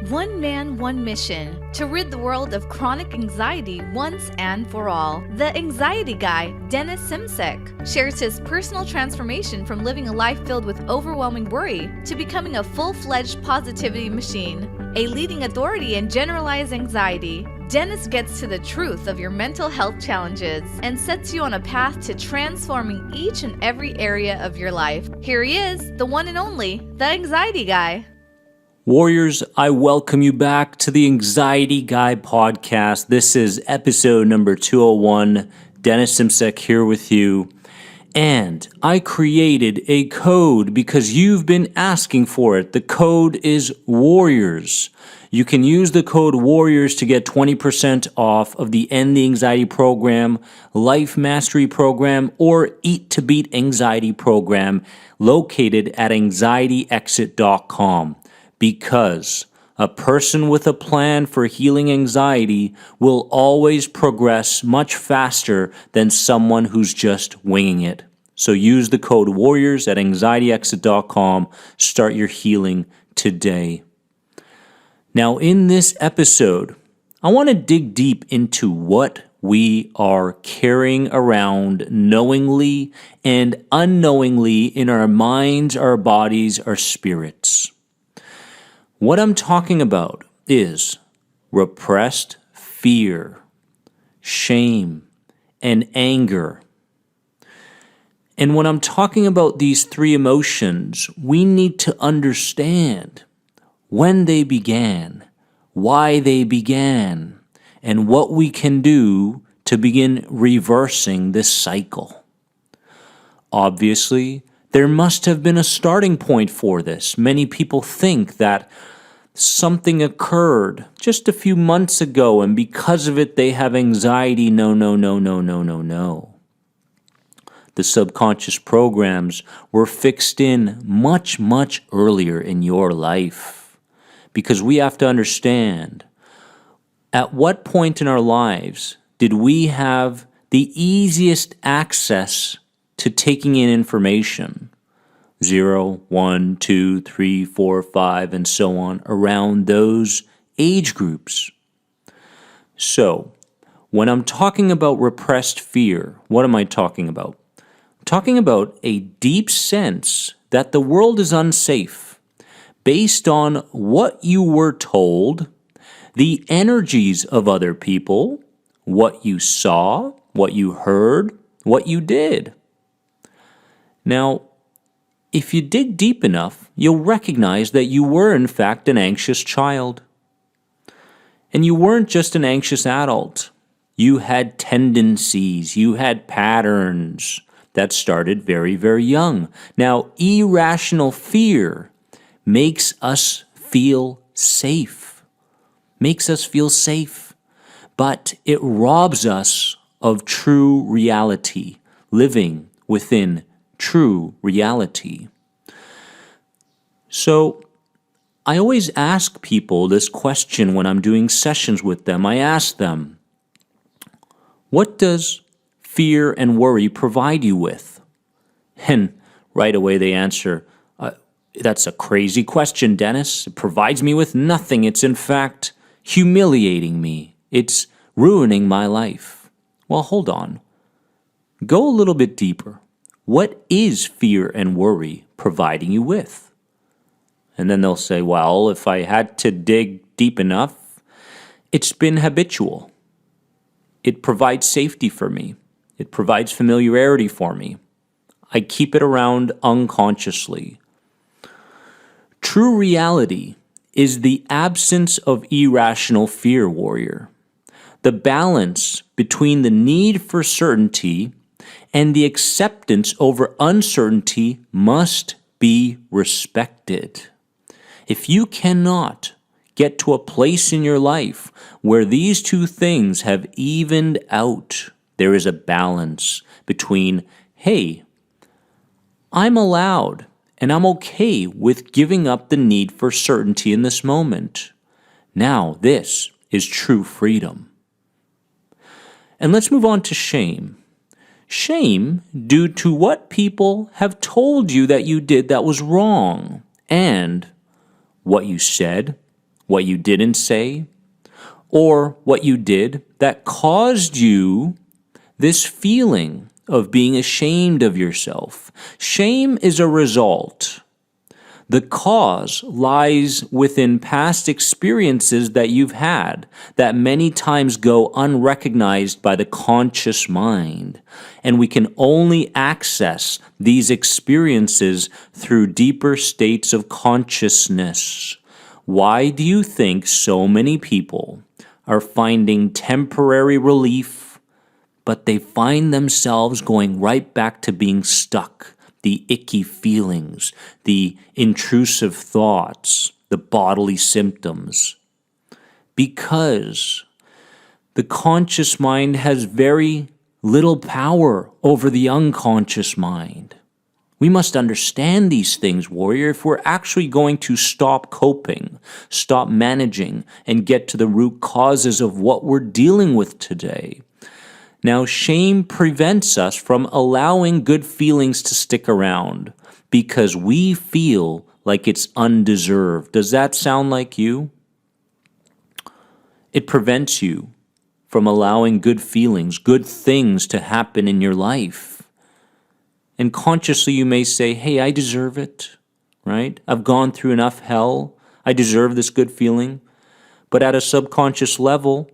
One man, one mission, to rid the world of chronic anxiety once and for all. The anxiety guy, Dennis Simsek, shares his personal transformation from living a life filled with overwhelming worry to becoming a full-fledged positivity machine, a leading authority in generalized anxiety. Dennis gets to the truth of your mental health challenges and sets you on a path to transforming each and every area of your life. Here he is, the one and only, the anxiety guy. Warriors, I welcome you back to the Anxiety Guy podcast. This is episode number 201. Dennis Simsek here with you. And I created a code because you've been asking for it. The code is Warriors. You can use the code Warriors to get 20% off of the End the Anxiety program, Life Mastery program, or Eat to Beat Anxiety program located at anxietyexit.com. Because a person with a plan for healing anxiety will always progress much faster than someone who's just winging it. So use the code WARRIORS at anxietyexit.com. Start your healing today. Now, in this episode, I want to dig deep into what we are carrying around knowingly and unknowingly in our minds, our bodies, our spirits. What I'm talking about is repressed fear, shame, and anger. And when I'm talking about these three emotions, we need to understand when they began, why they began, and what we can do to begin reversing this cycle. Obviously, there must have been a starting point for this. Many people think that something occurred just a few months ago, and because of it, they have anxiety. No. The subconscious programs were fixed in much, much earlier in your life. Because we have to understand, at what point in our lives did we have the easiest access to taking in information? 0, 1, 2, 3, 4, 5, and so on, around those age groups. So, when I'm talking about repressed fear, what am I talking about? I'm talking about a deep sense that the world is unsafe based on what you were told, the energies of other people, what you saw, what you heard, what you did. Now, if you dig deep enough, you'll recognize that you were in fact an anxious child. And you weren't just an anxious adult. You had tendencies, you had patterns that started very, very young. Now, irrational fear makes us feel safe. But it robs us of true reality, living within true reality. So, I always ask people this question when I'm doing sessions with them. I ask them, what does fear and worry provide you with? And right away they answer, that's a crazy question, Dennis. It provides me with nothing. It's in fact humiliating me. It's ruining my life. Well, hold on. Go a little bit deeper. What is fear and worry providing you with? And then they'll say, well, if I had to dig deep enough, it's been habitual. It provides safety for me. It provides familiarity for me. I keep it around unconsciously. True reality is the absence of irrational fear, warrior. The balance between the need for certainty and the acceptance over uncertainty must be respected. If you cannot get to a place in your life where these two things have evened out, there is a balance between, hey, I'm allowed and I'm okay with giving up the need for certainty in this moment. Now, this is true freedom. And let's move on to shame. Shame due to what people have told you that you did that was wrong, and what you said, what you didn't say, or what you did that caused you this feeling of being ashamed of yourself. Shame is a result. The cause lies within past experiences that you've had that many times go unrecognized by the conscious mind. And we can only access these experiences through deeper states of consciousness. Why do you think so many people are finding temporary relief, but they find themselves going right back to being stuck? The icky feelings, the intrusive thoughts, the bodily symptoms. Because the conscious mind has very little power over the unconscious mind. We must understand these things, warrior, if we're actually going to stop coping, stop managing, and get to the root causes of what we're dealing with today. Now, shame prevents us from allowing good feelings to stick around because we feel like it's undeserved. Does that sound like you? It prevents you from allowing good feelings, good things to happen in your life. And consciously you may say, hey, I deserve it, right? I've gone through enough hell. I deserve this good feeling. But at a subconscious level,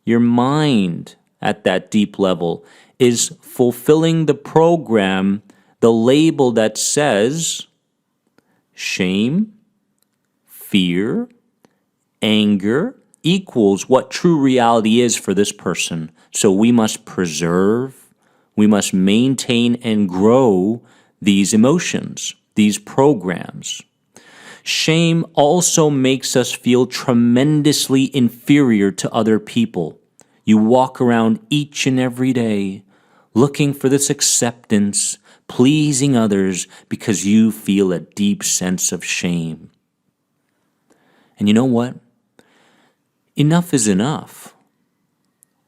your mind at that deep level is fulfilling the program, the label that says shame, fear, anger equals what true reality is for this person. So we must preserve, we must maintain and grow these emotions, these programs. Shame also makes us feel tremendously inferior to other people. You walk around each and every day looking for this acceptance, pleasing others because you feel a deep sense of shame. And you know what? Enough is enough.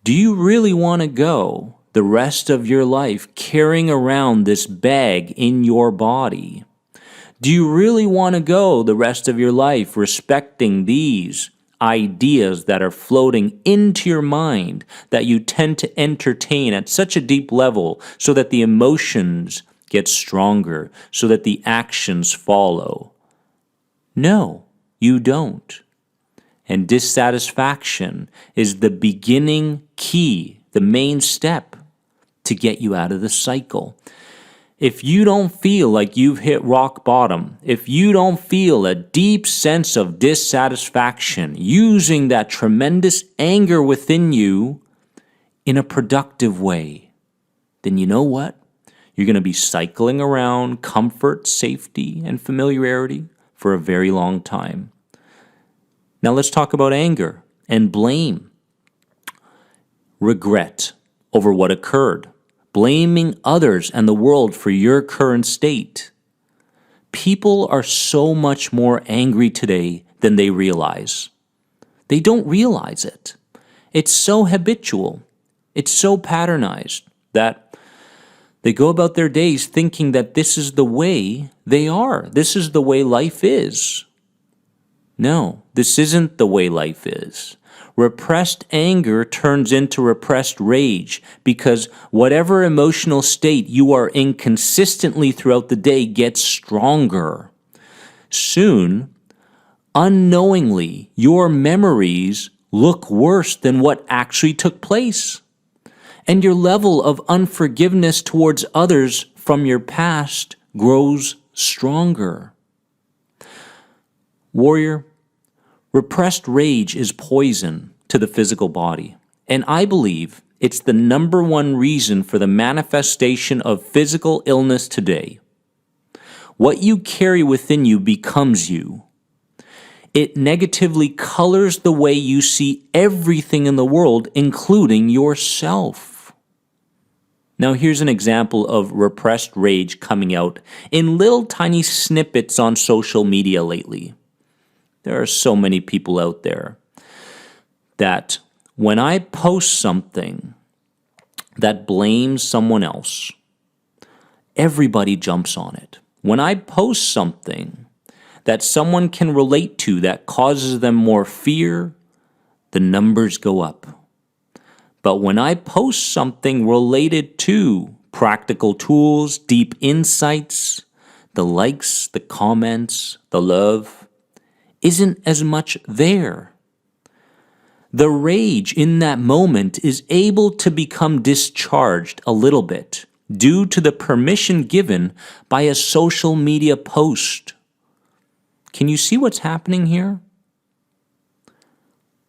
Do you really want to go the rest of your life carrying around this bag in your body? Do you really want to go the rest of your life respecting these ideas that are floating into your mind that you tend to entertain at such a deep level so that the emotions get stronger, so that the actions follow? No, you don't. And dissatisfaction is the beginning key, the main step to get you out of the cycle. If you don't feel like you've hit rock bottom, if you don't feel a deep sense of dissatisfaction, using that tremendous anger within you in a productive way, then you know what? You're going to be cycling around comfort, safety, and familiarity for a very long time. Now let's talk about anger and blame. Regret over what occurred. Blaming others and the world for your current state. People are so much more angry today than they realize. They don't realize it. It's so habitual. It's so patternized that they go about their days thinking that this is the way they are. This is the way life is. No, this isn't the way life is. Repressed anger turns into repressed rage because whatever emotional state you are in consistently throughout the day gets stronger. Soon, unknowingly, your memories look worse than what actually took place. And your level of unforgiveness towards others from your past grows stronger. Warrior, repressed rage is poison to the physical body, and I believe it's the number one reason for the manifestation of physical illness today. What you carry within you becomes you. It negatively colors the way you see everything in the world, including yourself. Now here's an example of repressed rage coming out in little tiny snippets on social media lately. There are so many people out there that when I post something that blames someone else, everybody jumps on it. When I post something that someone can relate to that causes them more fear, the numbers go up. But when I post something related to practical tools, deep insights, the likes, the comments, the love, isn't as much there. The rage in that moment is able to become discharged a little bit due to the permission given by a social media post. Can you see what's happening here?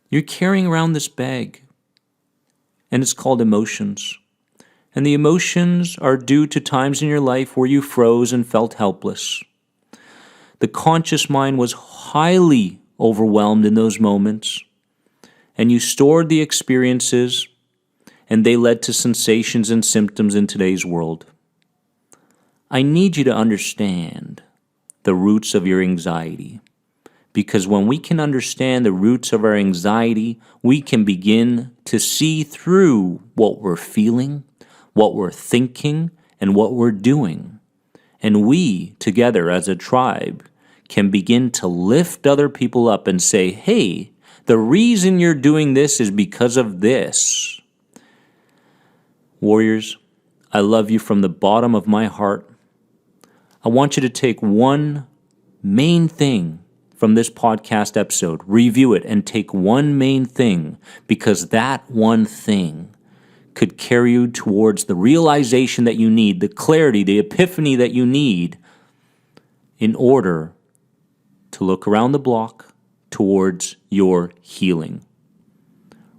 You're carrying around this bag, and it's called emotions. And the emotions are due to times in your life where you froze and felt helpless. The conscious mind was highly overwhelmed in those moments, and you stored the experiences, and they led to sensations and symptoms in today's world. I need you to understand the roots of your anxiety, because when we can understand the roots of our anxiety, we can begin to see through what we're feeling, what we're thinking, and what we're doing. And we, together as a tribe, can begin to lift other people up and say, hey, the reason you're doing this is because of this. Warriors, I love you from the bottom of my heart. I want you to take one main thing from this podcast episode, review it, and take one main thing, because that one thing could carry you towards the realization that you need, the clarity, the epiphany that you need in order to look around the block towards your healing.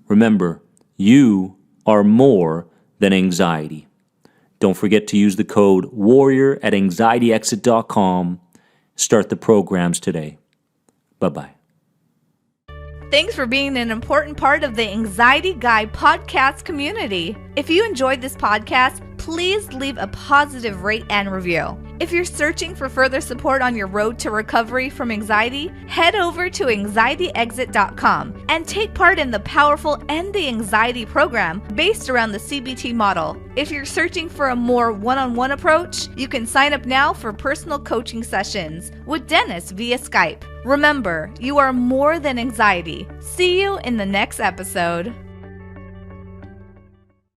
Remember, you are more than anxiety. Don't forget to use the code WARRIOR at anxietyexit.com. Start the programs today. Bye-bye. Thanks for being an important part of the Anxiety Guy podcast community. If you enjoyed this podcast, please leave a positive rate and review. If you're searching for further support on your road to recovery from anxiety, head over to anxietyexit.com and take part in the powerful End the Anxiety program based around the CBT model. If you're searching for a more one-on-one approach, you can sign up now for personal coaching sessions with Dennis via Skype. Remember, you are more than anxiety. See you in the next episode.